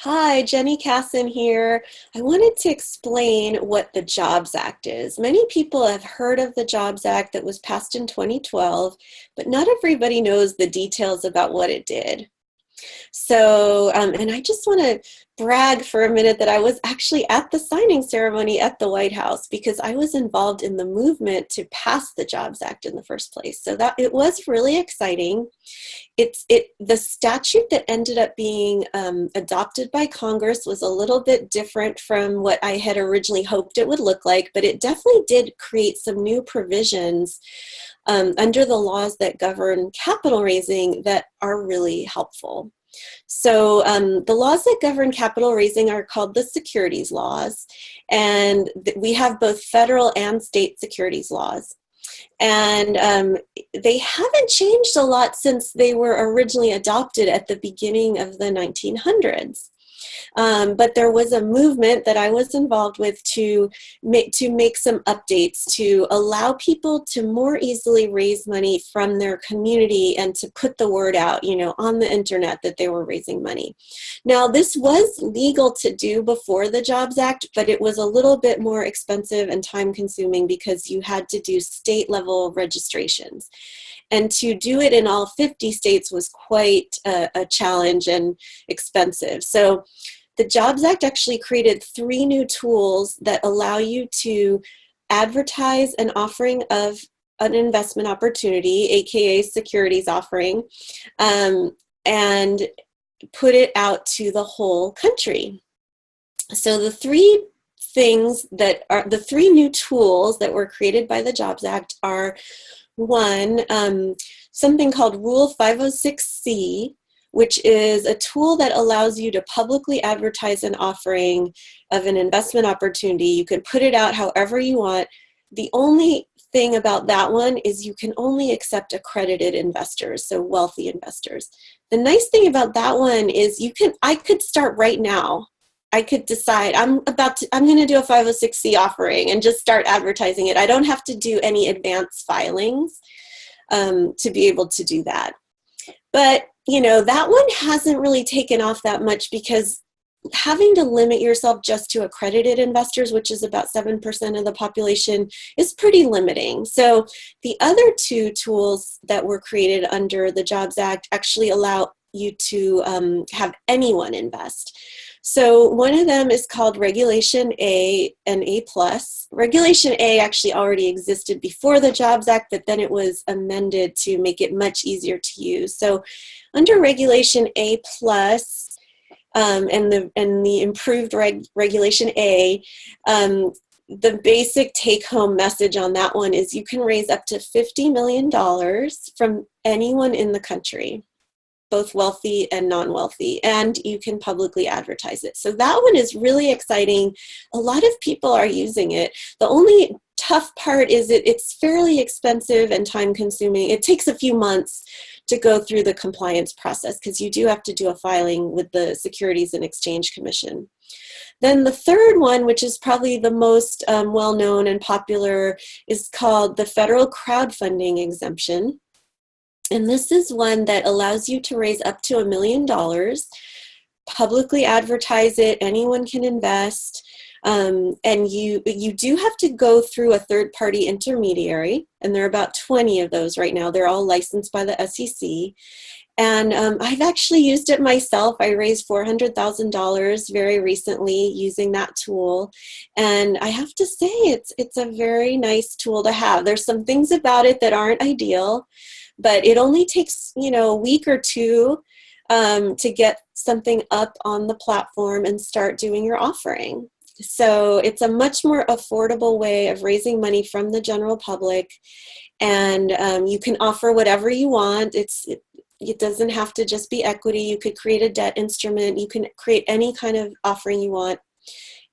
Hi, Jenny Kassan here. I wanted to explain what the Jobs Act is. Many people have heard of the Jobs Act that was passed in 2012, but not everybody knows the details about what it did. And I just want to brag for a minute that I was actually at the signing ceremony at the White House because I was involved in the movement to pass the Jobs Act in the first place. So that it was really exciting. The statute that ended up being adopted by Congress was a little bit different from what I had originally hoped it would look like, but it definitely did create some new provisions under the laws that govern capital raising that are really helpful. So the laws that govern capital raising are called the securities laws, and we have both federal and state securities laws. And they haven't changed a lot since they were originally adopted at the beginning of the 1900s. But there was a movement that I was involved with to make some updates to allow people to more easily raise money from their community and to put the word out, on the internet that they were raising money. Now, this was legal to do before the Jobs Act, but it was a little bit more expensive and time consuming because you had to do state level registrations. And to do it in all 50 states was quite a challenge and expensive. So the Jobs Act actually created 3 new tools that allow you to advertise an offering of an investment opportunity, aka securities offering, and put it out to the whole country. So the 3 new tools that were created by the Jobs Act are: one, something called Rule 506C, which is a tool that allows you to publicly advertise an offering of an investment opportunity. You can put it out however you want. The only thing about that one is you can only accept accredited investors, so wealthy investors. The nice thing about that one is I could start right now. I could decide I'm going to do a 506C offering and just start advertising it. I don't have to do any advance filings to be able to do that. But, that one hasn't really taken off that much because having to limit yourself just to accredited investors, which is about 7% of the population, is pretty limiting. So the other 2 tools that were created under the Jobs Act actually allow you to have anyone invest. So one of them is called Regulation A and A+. Regulation A actually already existed before the Jobs Act, but then it was amended to make it much easier to use. So under Regulation A+, and the improved Regulation A, the basic take-home message on that one is you can raise up to $50 million from anyone in the country, both wealthy and non-wealthy, and you can publicly advertise it. So that one is really exciting. A lot of people are using it. The only tough part is it's fairly expensive and time consuming. It takes a few months to go through the compliance process because you do have to do a filing with the Securities and Exchange Commission. Then the third one, which is probably the most well-known and popular, is called the Federal Crowdfunding Exemption. And this is one that allows you to raise up to $1 million, publicly advertise it, anyone can invest, and you do have to go through a third-party intermediary, and there are about 20 of those right now. They're all licensed by the SEC. And I've actually used it myself. I raised $400,000 very recently using that tool. And I have to say, it's a very nice tool to have. There's some things about it that aren't ideal, but it only takes, a week or 2 to get something up on the platform and start doing your offering. So it's a much more affordable way of raising money from the general public. And you can offer whatever you want. It doesn't have to just be equity. You could create a debt instrument. You can create any kind of offering you want.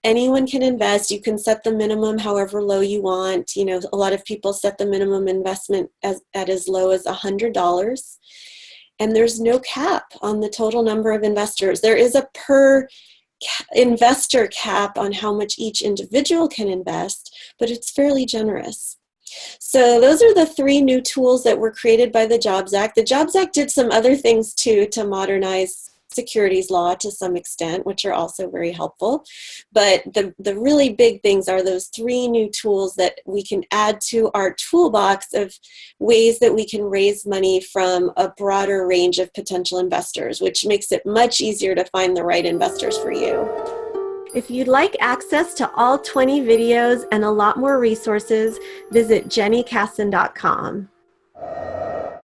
Anyone can invest. You can set the minimum however low you want. A lot of people set the minimum investment at as low as $100. And there's no cap on the total number of investors. There is a per investor cap on how much each individual can invest, but it's fairly generous. So those are the 3 new tools that were created by the Jobs Act. The Jobs Act did some other things too to modernize securities law to some extent, which are also very helpful. But the really big things are those 3 new tools that we can add to our toolbox of ways that we can raise money from a broader range of potential investors, which makes it much easier to find the right investors for you. If you'd like access to all 20 videos and a lot more resources, visit jennykassan.com.